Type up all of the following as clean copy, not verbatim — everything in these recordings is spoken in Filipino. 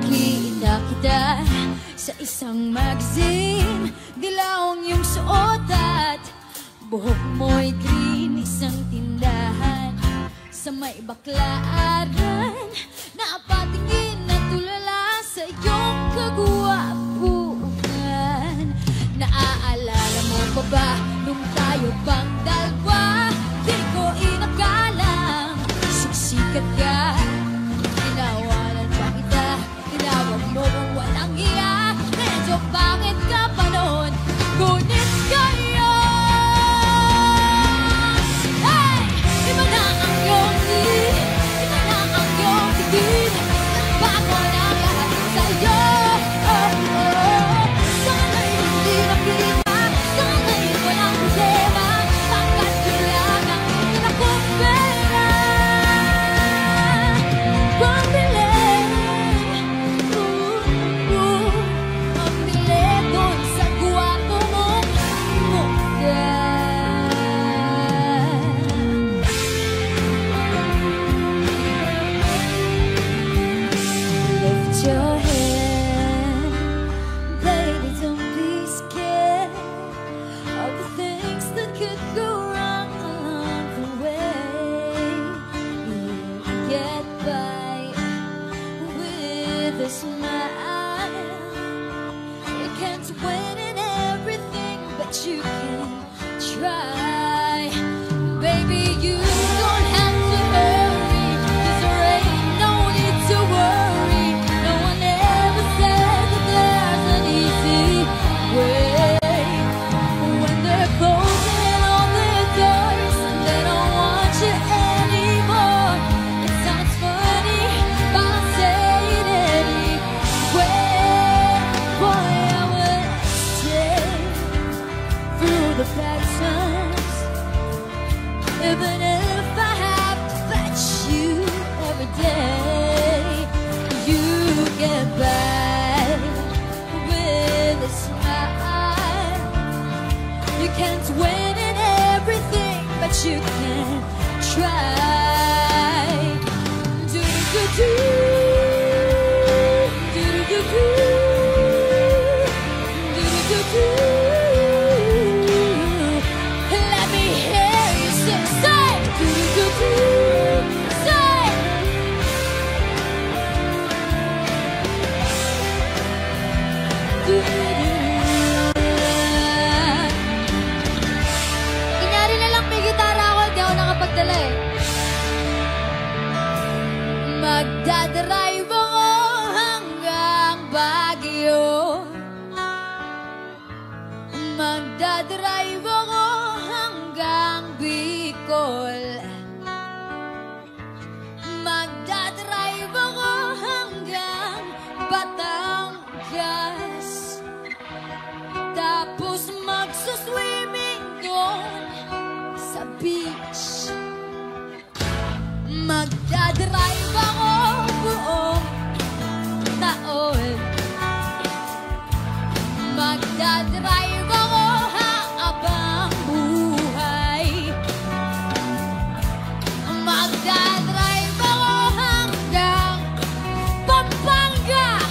Nakita kita sa isang magazine, dilaw ang iyong suot at buhok mo'y green. Isang tindahan sa may baklaaran, napatingin na tulala sa iyong kagwapuan. Naaalala mo pa ba nung tayo pang dalawa? Di ko inakalang siksikat ka. Tinawanan pa kita, tinawag mo kung walang iya. Medyo pangit ka pa noon, ngunit ngayon, hey! Iba na ang iyong tingin, iba na ang iyong tingin. Nagbago na lahat sa'yo, oh, oh. Sana'y hindi nakita, sana'y walang problema, bakit kailangan akong pera pambili, pambili dun sa gwapo mong mukha. Lift your head, baby, don't be scared of the things that could go wrong along the way. You can get by with a smile. You can't win in everything, but you can try. Baby, you don't have to hurry, 'cause there ain't no need to worry. No one ever said that there's an easy way. When they're closing all their doors and they don't want you anymore, it sounds funny, but I'll say it anyway. Boy, I will stay through the bad times, even if I have to fight you every day. You get by with a smile. You can't win in everything, but you can try. Do-do-do-do, do-do-do-do, do-do-do-do. Let me hear you say, do-do-do-do, say. Kunyari na lang may gitara ako, hindi ako nakapagdala eh. Magdadrive ako hanggang Baguio. Magdadrive ako hanggang Bicol. Magdadrive ako hanggang Batangas. Tapos magsuswimming doon sa beach. Magdadrive ako buong taon. Magdadrive ako habang buhay. Magdadrive ako hanggang Pampanga.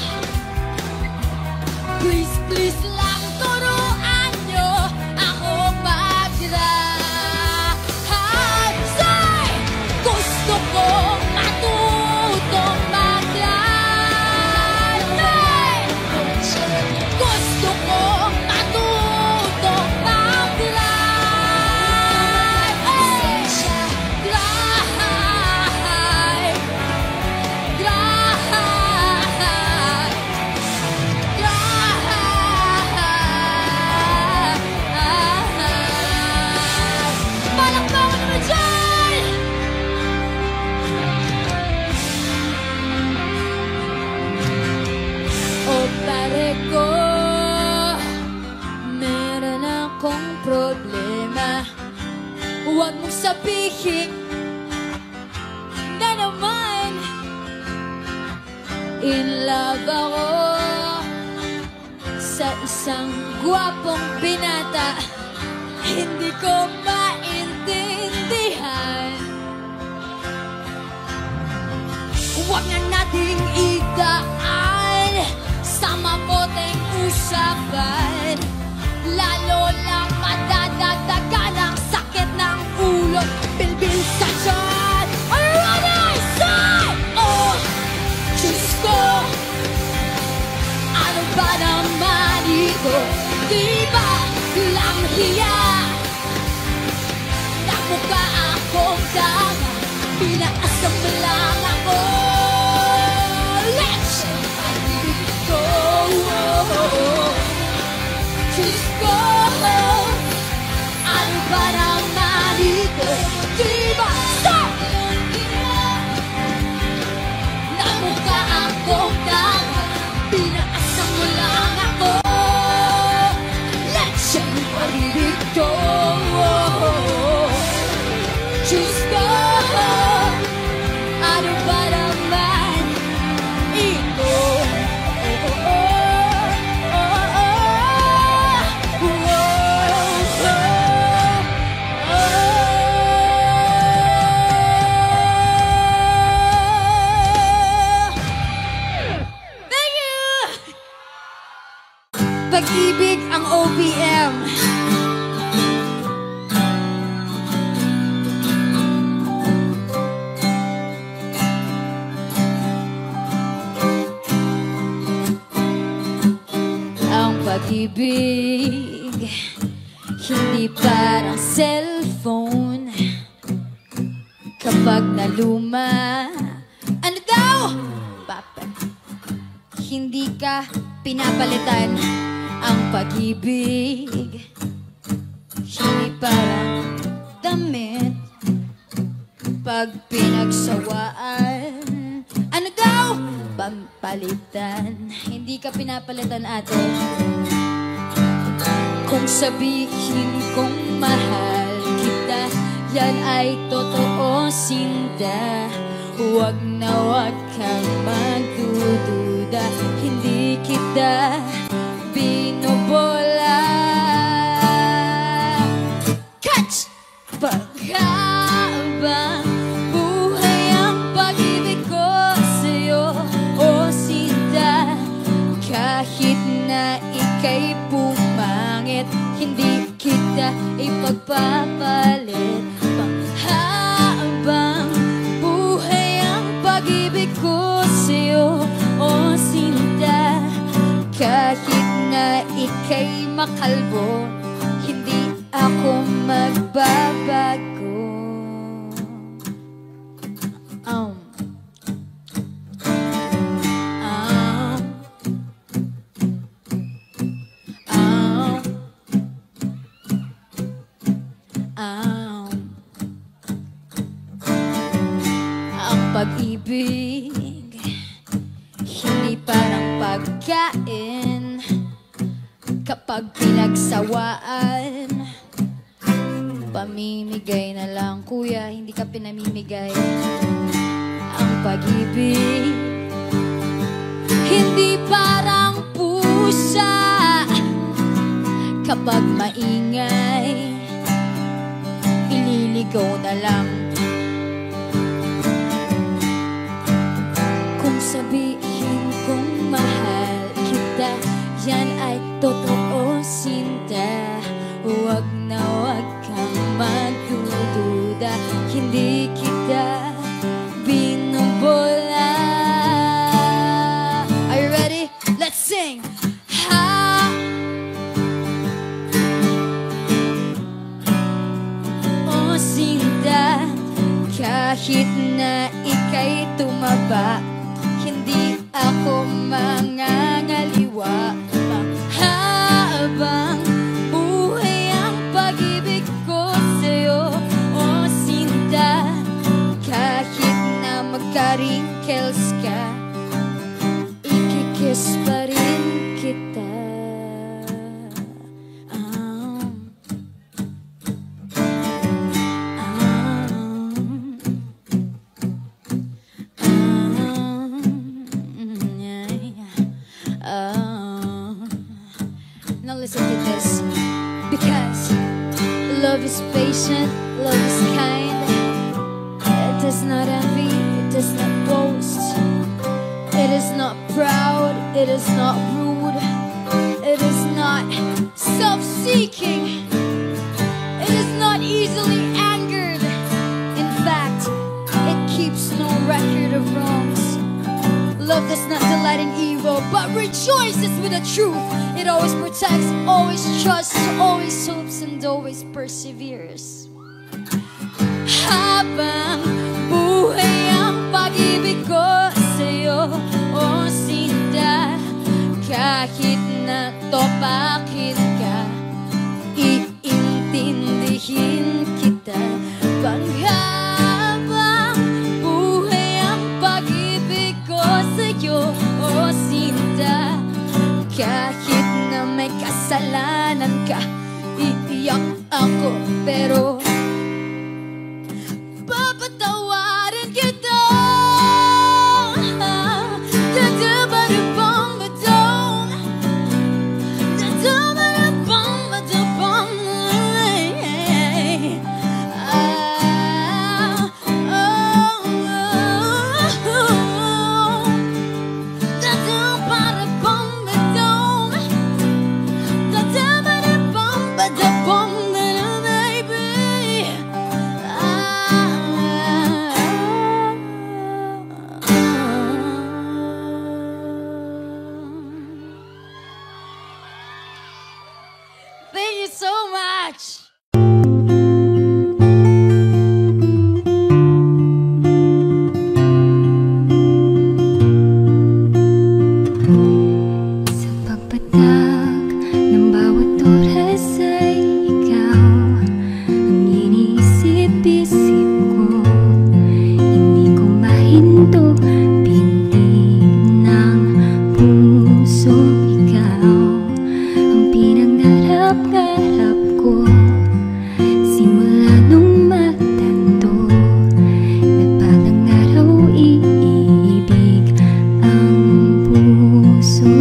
Please, please lang turuan nyo ako mag-drive. Say, gusto ko matutong mag-drive. Hey! Gusto ko matutong mag-drive. Hey! Drive, palakpakan naman dyan! O pare ko, meron akong problema. Huwag mong sabihin na naman in love ako sa isang gwapong binata. Hindi ko maintindihan. Huwag na nating idaan ko. Di ba lang hiya na mukha akong tanga, pinaasam lang ako. Let's go. Just go. Ano ba naman ito? Di ba na mukha akong tanga, pinaasam mo lang ako. Let's go. Just go. Ano ba naman ito? Thank you! Pag-ibig ang OPM. Pag-ibig, hindi parang cellphone. Kapag naluma, ano daw? Hindi ka pinapalitan. Ang pag-ibig, hindi parang damit. Pag pinagsawaan, ano daw? Pampalitan. Hindi ka pinapalitan, ate. Kung sabihin kong mahal kita, yan ay totoo, sinda. Huwag na huwag kang magdududa, hindi kita binubola. Catch! Paghabang buhay ang pag-ibig ko sa'yo, o sinda. Kahit na ika'y pumangit, hindi kita ipagpapalit. Panghabang buhay ang pag-ibig ko sa'yo, o sinta. Kahit na ika'y makalbo, hindi ako magbabago. Ang pag-ibig, hindi parang pagkain. Kapag pinagsawaan, pamimigay na lang, kuya, hindi ka pinamimigay. Ang pag-ibig, hindi parang pusa. Kapag maingay, ililigaw na lang. Kung sabihin kong mahal kita, yan ay totoo, sinta. Huwag na huwag kang magdududa, hindi kita binubola. Are you ready? Let's sing! Ha! O sinta, kahit na ika'y tumaba, hindi ako mangangaliwa. Habang buhay ang pag-ibig ko sa'yo, o sinta. Kahit na magka-wrinkles ka, ikikiss pa rin kita. Now listen to this. Because love is patient, love is kind. It does not envy, it does not boast. It is not proud, it is not rude. It is not self-seeking. It is not easily angered. In fact, it keeps no record of wrongs. Love does not delight in evil. go, but rejoices with the truth. It always protects, always trusts, always hopes, and always perseveres. Habang buhay ang pag-ibig ko sa'yo, o Sinta, kahit na topakin ka, iintindihin kita. Habang buhay ang pag-ibig ko sa'yo, o Sinta, kahit na may kasalanan ka, iiyak ako, pero papatawarin kita. Thank you so much. Sa pagpatak ng bawat oras ay ikaw ang iniisip-isip ko. Hindi ko mahinto pintig ng puso. Ikaw ang pinangarap-ngarap ko. Simula nung matanto na balang araw iibig ang puso.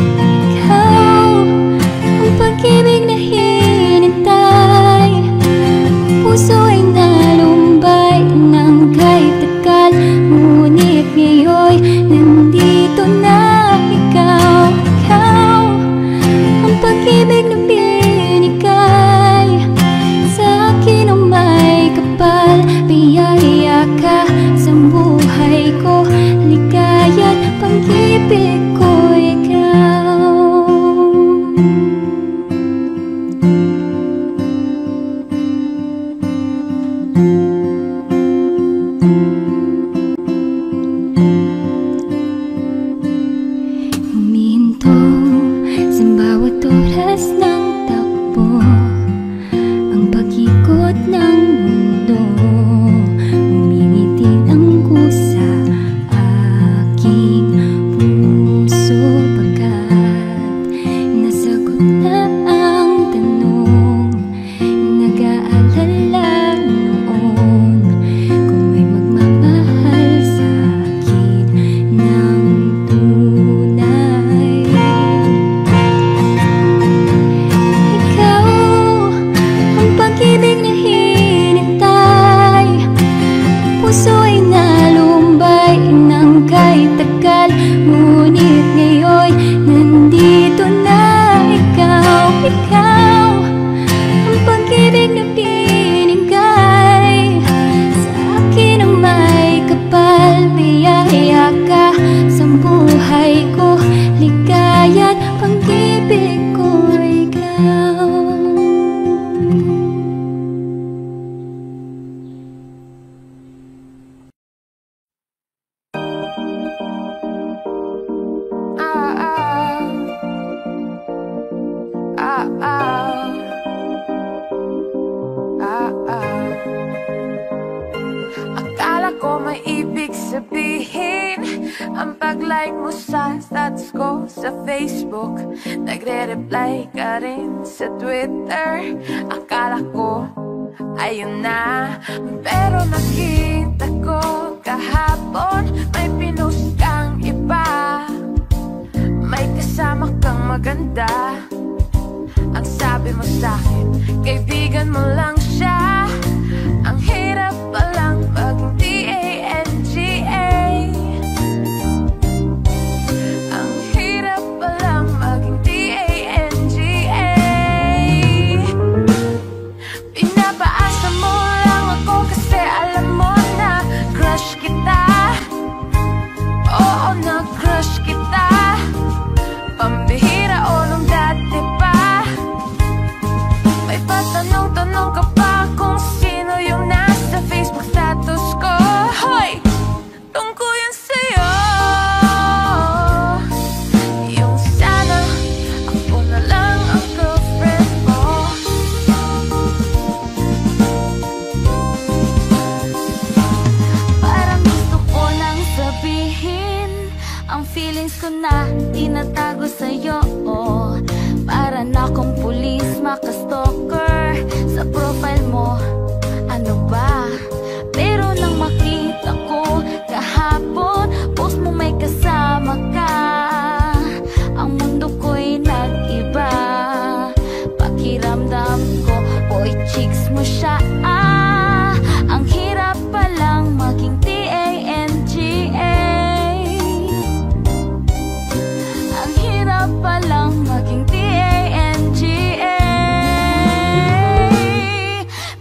Ikaw ang pag-ibig na hinintay. Puso ay nalumbay ng kahit tagal, ngunit ngayon nandito na. Ikaw ang pag-ibig na binigay sa akin ang may kapal. Biyaya ka sa buhay ko, ligaya't pag-ibig ko ikaw. Humihinto sa bawat oras ng takbo, ang pag-ikot ng mundo. Umingiti ang kusa aking puso, pagkat nasagot na ang tanong. Nag-aalala noon kung may magmamahal sa akin ng tunay. Ikaw ang pag-ibig na hinintay. Puso ay nalumbay ng kahit tagal, ngunit ngayon nandito na. Ikaw ang pag-ibig na binigay sa akin ang may kapal. Biyaya ka sa buhay ko, ligaya't pag-ibig ko ikaw. Akala ko may ibig sabihin ang pag-like mo sa stats ko sa Facebook. Nagre-reply ka rin sa Twitter. Akala ko ayun na, pero nakita ko kahapon may pinost kang iba. May kasama kang maganda. Ang sabi mo sa'kin, kaibigan mo lang siya. Ang hirap palang maging D-A-N-G-A. Ang hirap palang maging D-A-N-G-A. Pinapaasa mo lang ako kasi alam mo na crush kita. Ang feelings ko na tinatago sa'yo, para na akong pulis makastalker sa profile mo. Ano ba? Pero nang makita ko kahapon, post mo may kasama ka, ang mundo ko'y nag-iba. Pakiramdam ko, boy chicks mo siya. Ang hirap palang maging TANGA. Ang hirap palang maging TANGA.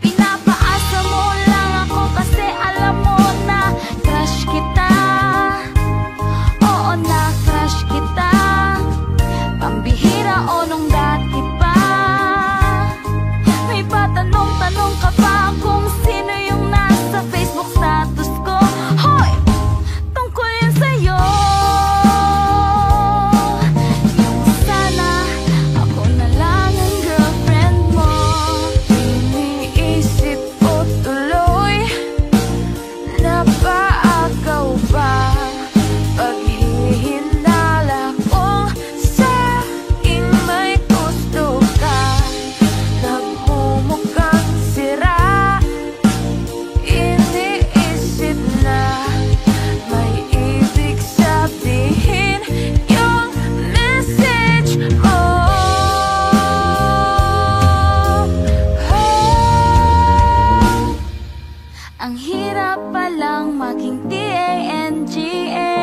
Pinapaasa mo lang ako kasi alam mo na crush kita. Oo, na crush kita. Pambihira o nung dati pa. May patanong-tanong ka pa kung sino yung nasa Facebook status ko. Hoy! Tungkol yan sa'yo. Yung sana ako na lang ang girlfriend mo. Iniisip ko tuloy, napaagaw ba? Paghihinala kong sa'king may gusto ka, nagmumukhang sira. Iniisip na may ibig sabihin yung message mo. Ang hirap palang maging TANGA.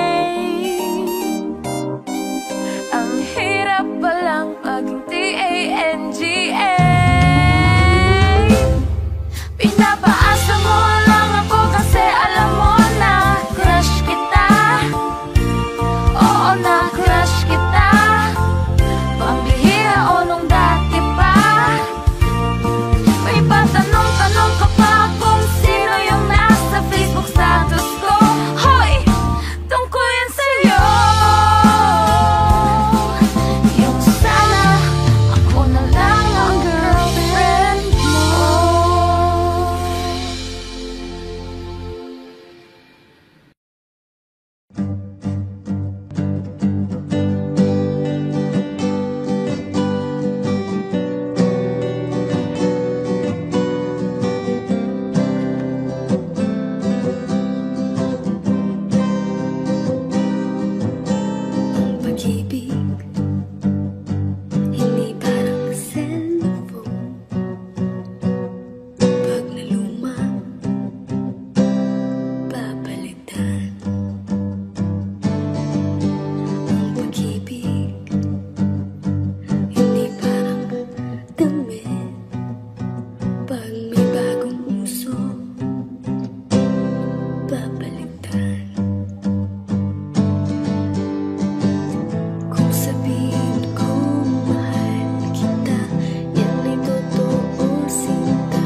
Ang hirap palang maging TANGA. Pinapaasa mo lang ako kasi alam mo na crush kita. Oo, na crush kita. Pambihira o nung dati pa. May patanong-tanong ka pa kung sino yung nasa Facebook status ko. Hoy! Tungkol yan sa'yo. Yung sana ako na lang ang girlfriend mo. Ang pag-ibig hindi parang cellphone. Pag naluma, papalitan. Ang pag-ibig hindi parang damit. Pag may bagong uso, papalitan. Kung sabihin ko mahal kita, yan ay totoo sinta.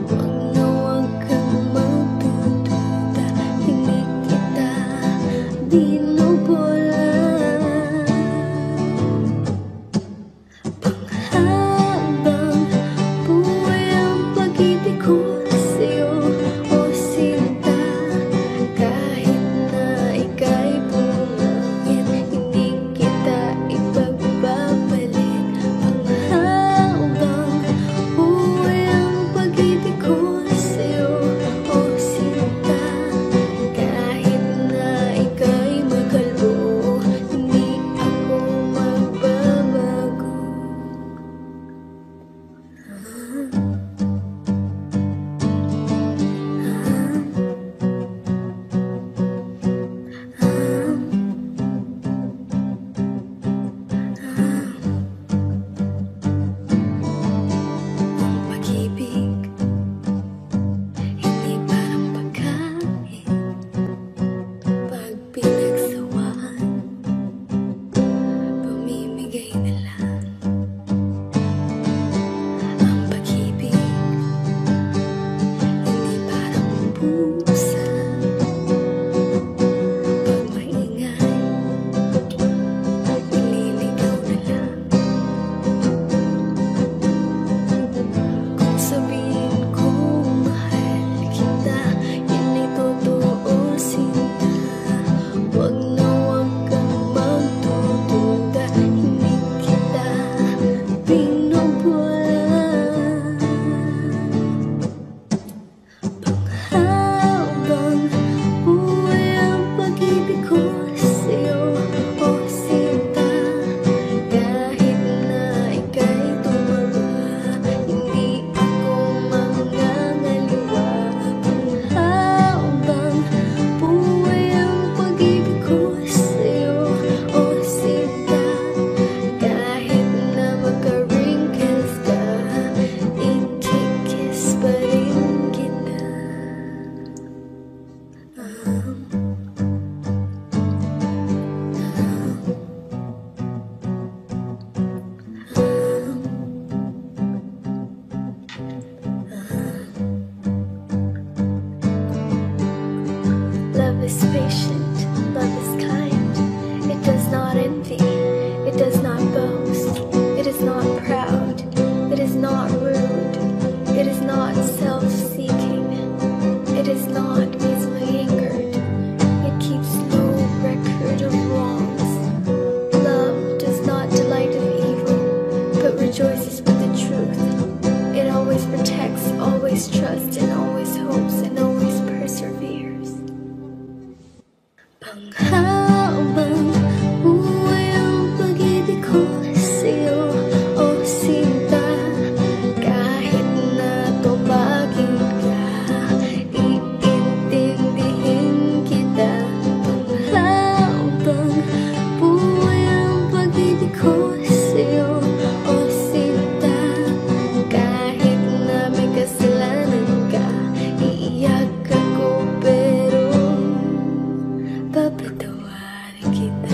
Huwag na huwag kang magdududa, hindi kita binubola. Panghabang buhay ang pag-ibig ko sa'yo, o sinta. Kahit na ika'y bumangit, hindi kita ipagpapalit. Panghabang buhay ang pag-ibig ko sa'yo, o sinta. Kahit na ika'y magkalbo. Habang buhay ang pag-ibig ko sa'yo, o sinta. Kahit na tumagin ka, iintindihin kita. Habang buhay ang pag-ibig ko sa'yo, o sinta. Kahit na may kasalanan ka, iiyak ako pero papatawarin kita.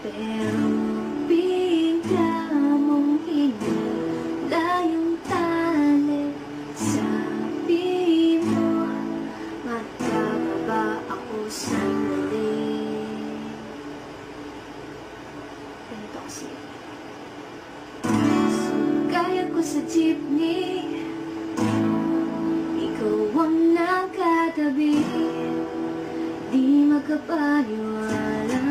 Pero bigla mong hinila yung tali. Sabi mo, magkababa ako sandali. Ganito kasi. Sugay ako sa jeepney, ikaw ang nakatabi. Di makapaniwala.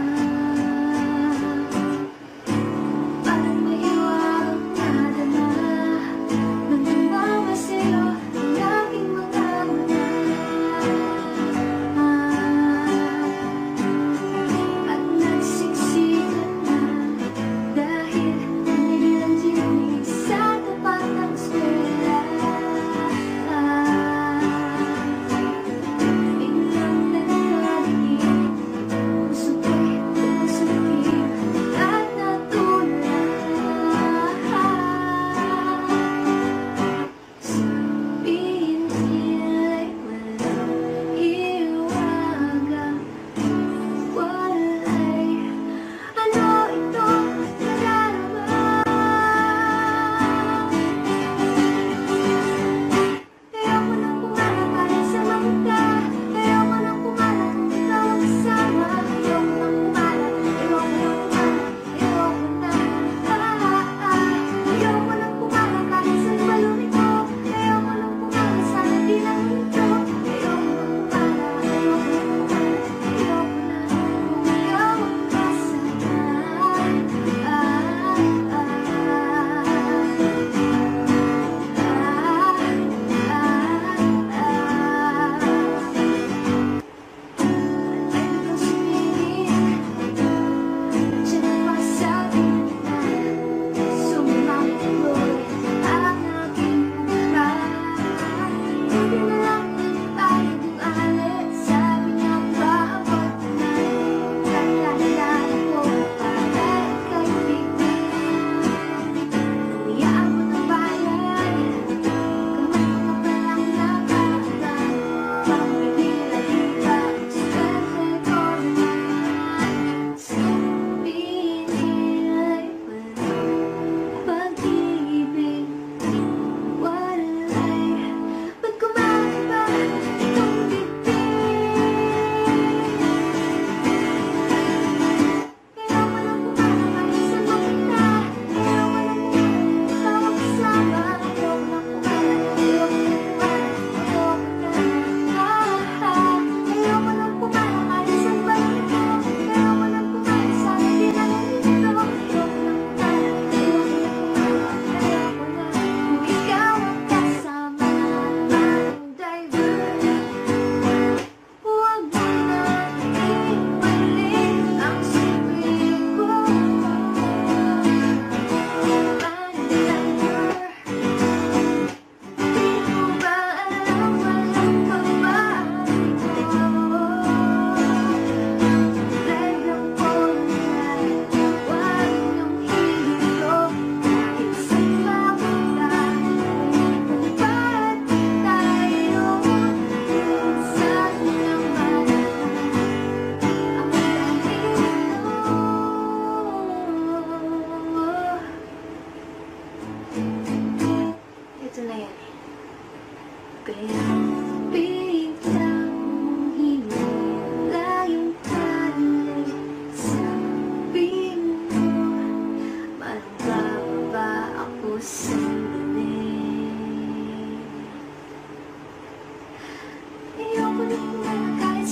Parang may iwag nadama nang tumamasiro ang aking mga mata. At nagsiksikan na dahil nanilang jeepney sa tapat ng eskwela. Biglang nagkadinig, puso ko'y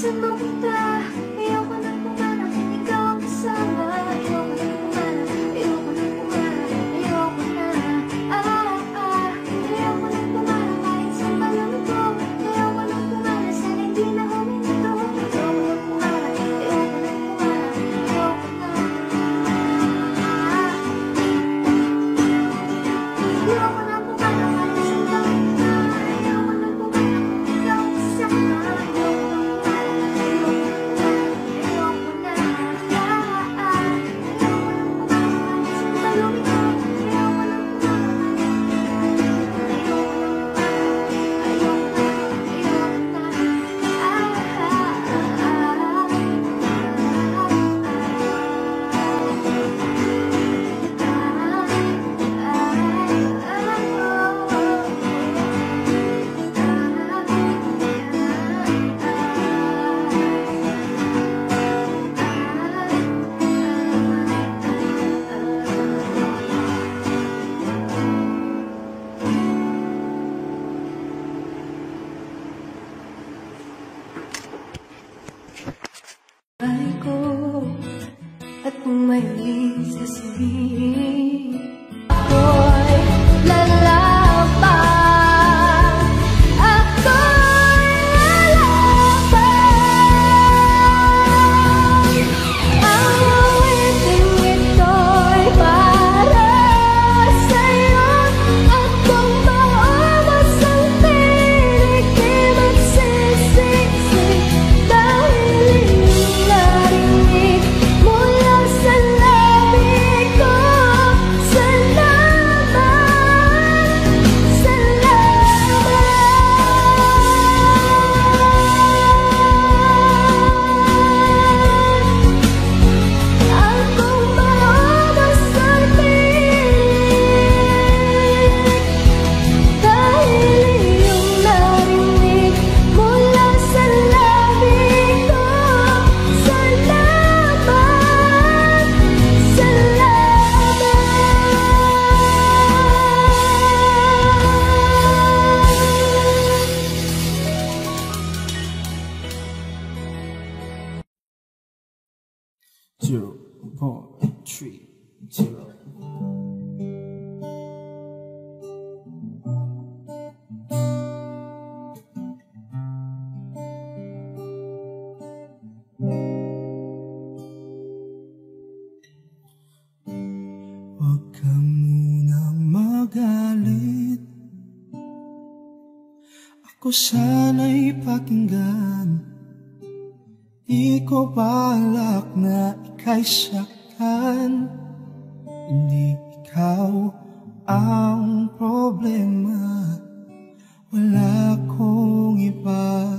saan mapunta? Ayoko nang pumanap, ikaw ang kasama. Ayoko nang pumanap, ayoko nang pumanap, ayoko na. Ayoko nang pumanap kahit saan malungko. Ayoko nang pumanap, sana hindi na huminto. Ayoko nang pumanap, ayoko nang pumanap, ayoko na. Ayoko nang pumanap kahit saan malungko. Ayoko nang pumanap, ikaw ang kasama. At kung may sasabihin, ako'y lalaban. Ako'y lalaban. Ang awiting ito'y para sa'yo. At kung maubos ang tinig, di magsisisi. Dahil iyong narinig mula sa labi ko. Salamat, salamat. At kung maubos ang tinig, dahil iyong narinig mula sa labi ko. Salamat, salamat. 0.30. Huwag ka munang magalit. Ako sana'y pakinggan. Di ko balak na ika'y saktan. Hindi ikaw ang problema. Wala kong iba.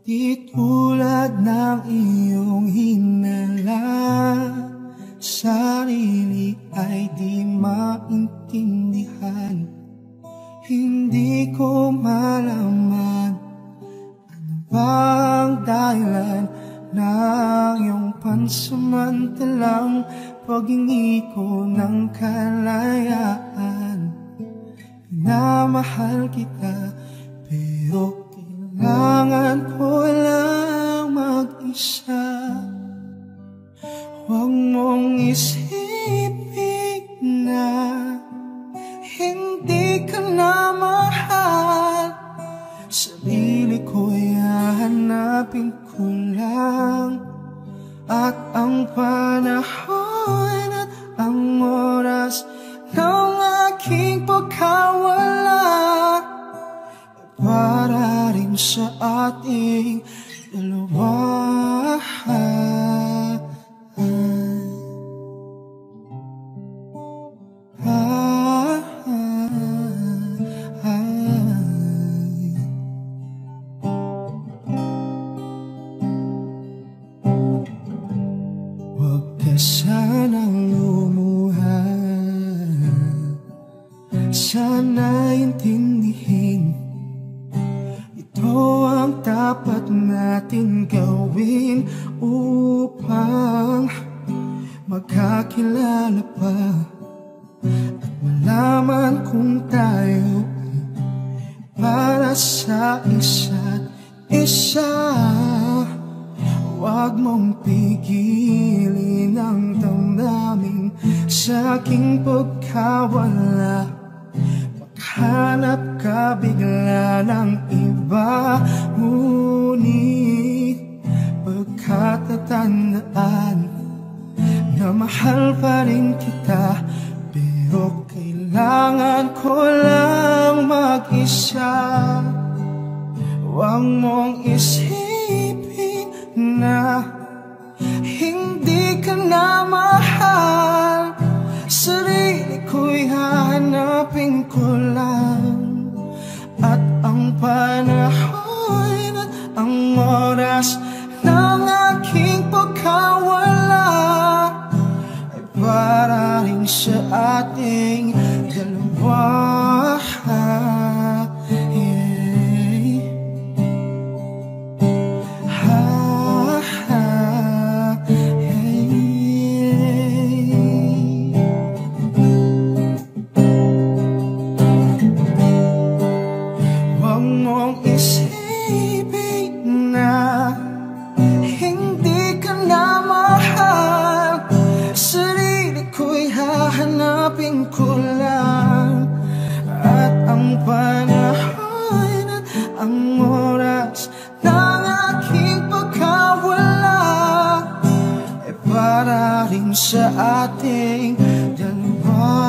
Di tulad ng iyong hinala. Sarili ay di maintindihan. Hindi ko malaman ano bang dahilan ng iyong pansamantalang paghingi ko ng kalayaan. Minamahal kita pero kailangan ko lang mag-isa. Huwag mong isipin na hindi ka na mahal. Sarili ko'y hahanapin ko lang. At ang panahon at ang oras ng aking pagkawala para rin sa ating dalawa. Huwag ka sanang lumuha. Sana intindihin, ito ang dapat natin gawin upang magkakilala pa at malaman kung tayo ay para sa isa't isa. Huwag mong pigilin ang damdamin sa aking pagkawala. Maghanap ka bigla ng iba, ngunit pagkatatandaan na mahal pa rin kita. Pero kailangan ko lang mag-isa. Huwag mong isipin na hindi ka na mahal. Sarili ko'y hahanapin ko lang. At ang panahon at ang oras ng aking pagkawala ay para rin sa ating dalawa. Hanapin ko lang. At ang panahon at ang oras ng aking pagkawala ay para rin sa ating dalawa.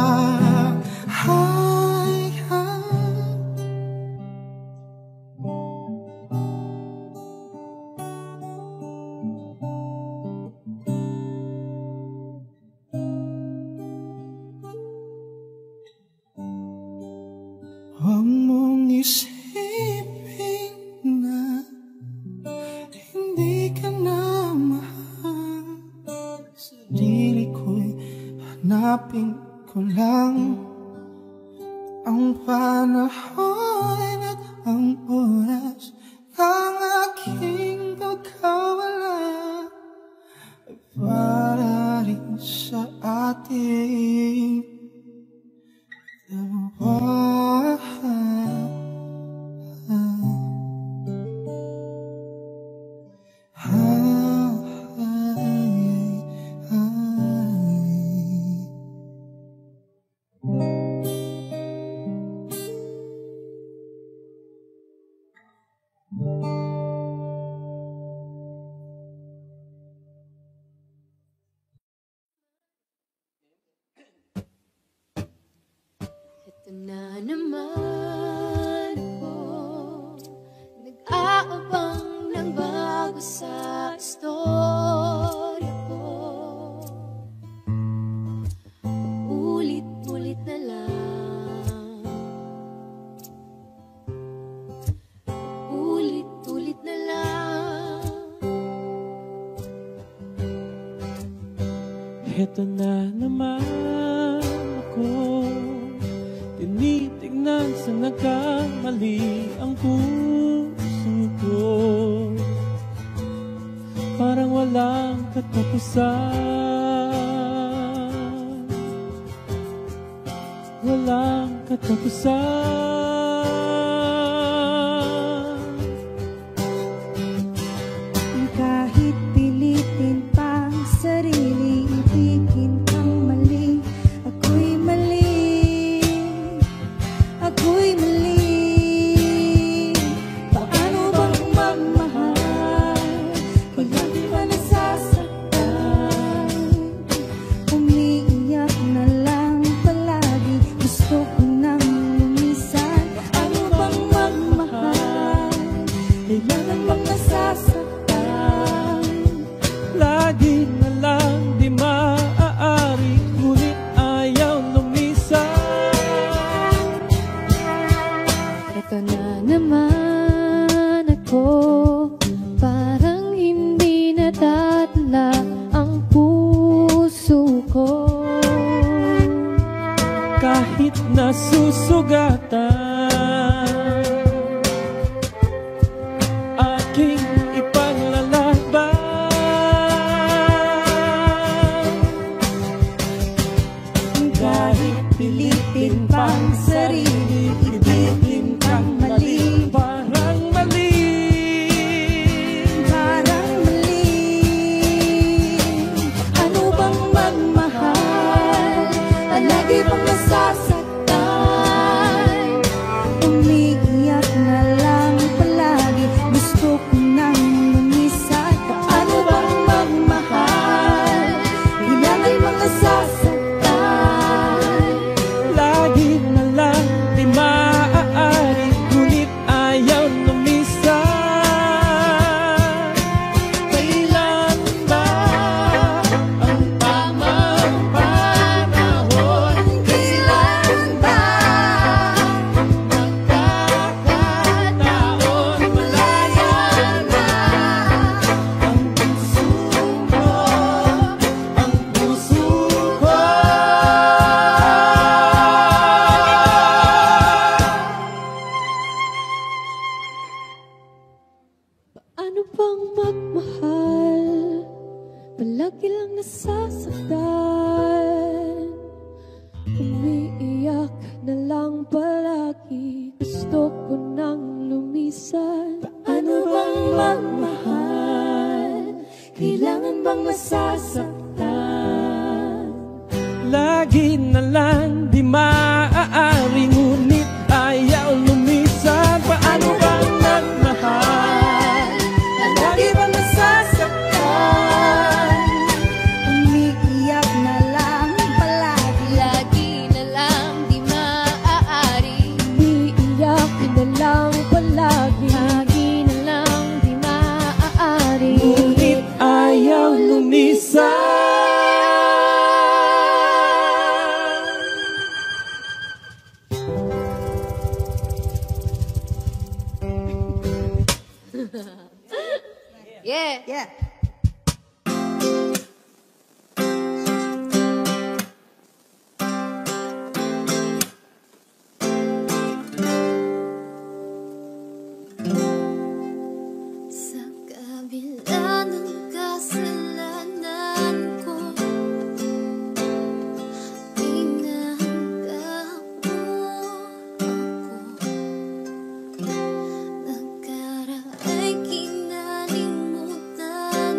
Huwag mong isipin na hindi ka na mahal. Sarili ko'y hanapin ko lang. Ang panahon at ang oras ng aking pagkawala ay para rin sa ating dalawa. Ito na naman ako, nag-aabang ng bago sa istorya ko. Ulit-ulit na lang, ulit-ulit na lang. Ito na naman ako, tinitignan sa nagkamali ang puso ko. Parang walang katapusan, walang katapusan. Kahit pilitin pa ang sarili, ibigin ang mali. Ako'y mali, ako'y mali. Paano bang magmahal kung hindi pa nasasaktan? Umiiyak na lang palagi, gusto ko nang lumisan. bang magmahal? Palagi lang nasasaktan, umiiyak na lang palagi. Gusto ko nang lumisan. Paano bang magmahal? Kailangan bang masasaktan? Lagi na lang di maaari, ngunit ayaw lumisan. Paano bang magmahal? Palagi bang nasasaktan? Umiiyak na lang palagi. Lagi na lang di maaari. Umiiyak na lang palagi. Lagi na lang di maaari. Ngunit ayaw lumisan. Yeah. Yeah. Sa kabila ng kasalanan ko, inahanda mo ako. Nagkaraay kinalimutan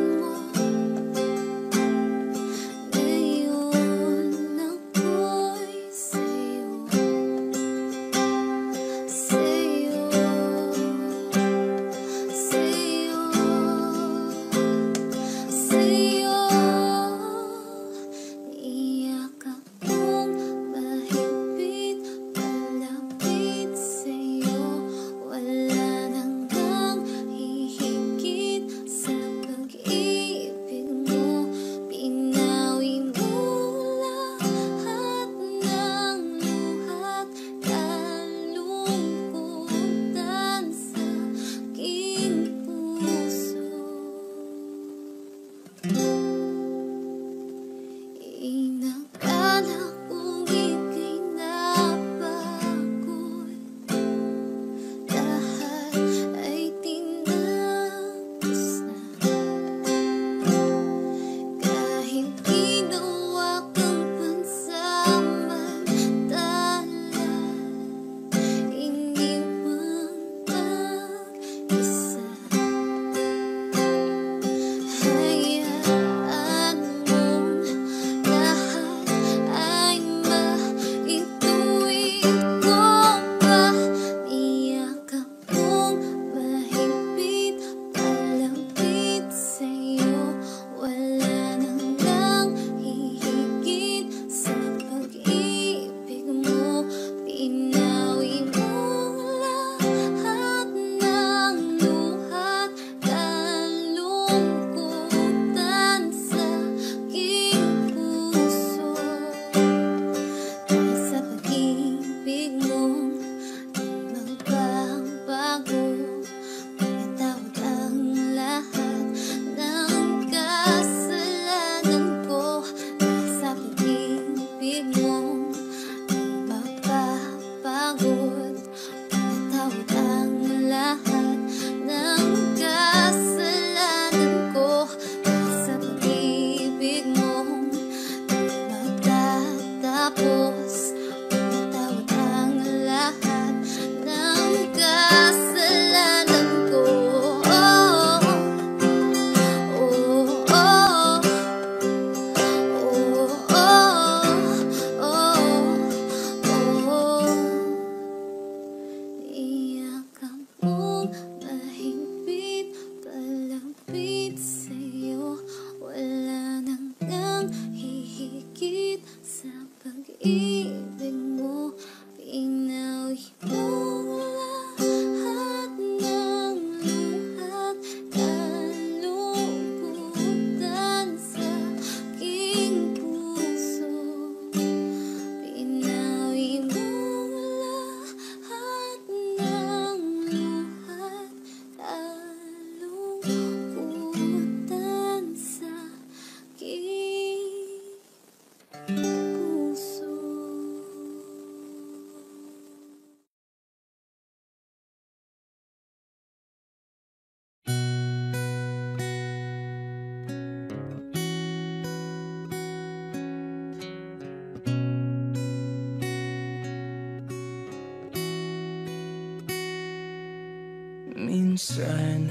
Minsan,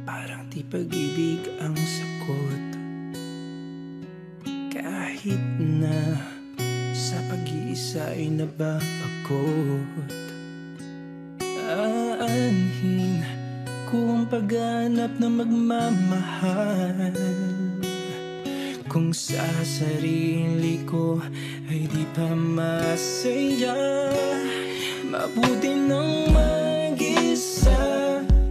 parang di pag-ibig ang sagot. Kahit na sa pag-iisa ay nababagot. Aanhin ko ang paghanap na magmamahal. Kung sa sarili ko ay di pa masaya, mabuti nang mag-isa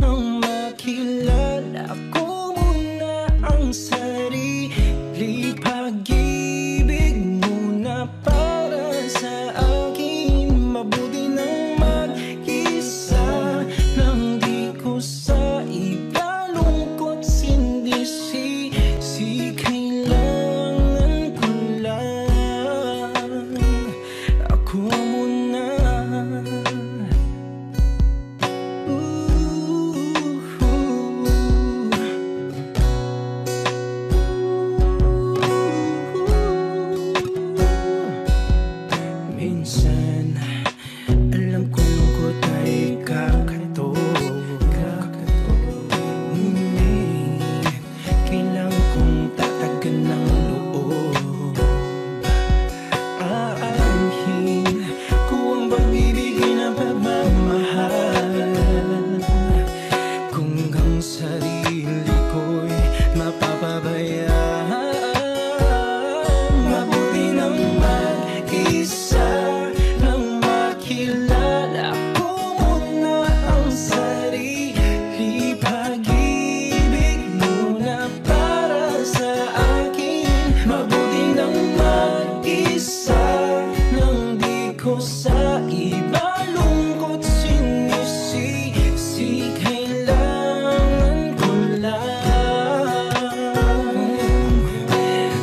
nang makilala ko muna ang sarili. Pag-ibig muna para sa akin. Mabuti nang mag-isa nang di ko sa iba lungkot sinisisi. Kailangan ko lang ako muna. Minsan, alam ko lungkot ay kakato. Ngunit, kailangan kong tatagan ng loob. Aanhin ko ang pagbibigay ng pagmamahal. Kung ang sarili ko'y mapapabayaan, mabuti nang mag-isa nang makilala ko muna ang sarili. Pag-ibig muna para sa akin. Mabuti nang mag-isa nang di ko sa iba lungkot sinisisi. Kailangan ko lang.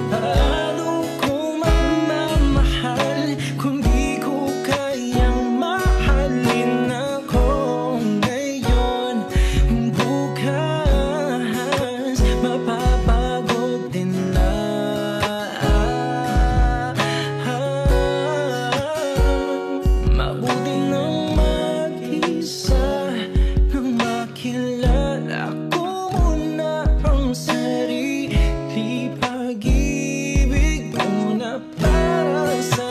Paano ko magmamahal kung di ko kayang mahalin ako ngayon? Bukas, mapapagod din na. Mabuti nang mag-isa nang makilala ko muna ang sarili. Pag-ibig muna para sa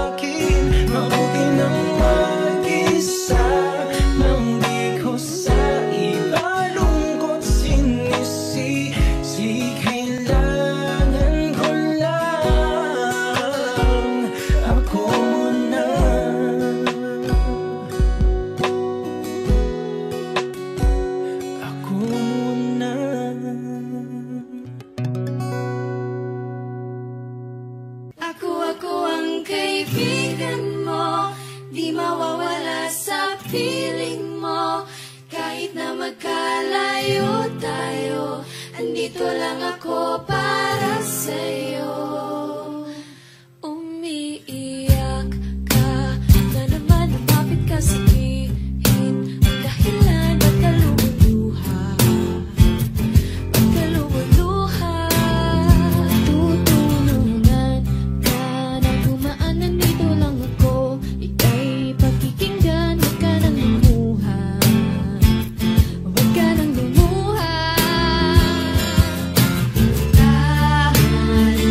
akin. Mabuti nang mag-isa nang di ko sa iba lungkot sinisisi. Kailangan ko lang ako muna. Ako muna. Ako ang kaibigan mo, di mawawala sa piling mo. Kahit na magkalayo tayo, andito lang ako para sa'yo. Umiiyak ka na naman, lumapit ka sa akin. Ang dahilan ba't ka lumuluha? Ba't ka lumuluha? Tutulungan ka na gumaan, nandito lang ako. Ika'y pakikinggan, huwag ka nang lumuha. Huwag ka nang lumuha. Dahil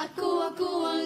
Ako ang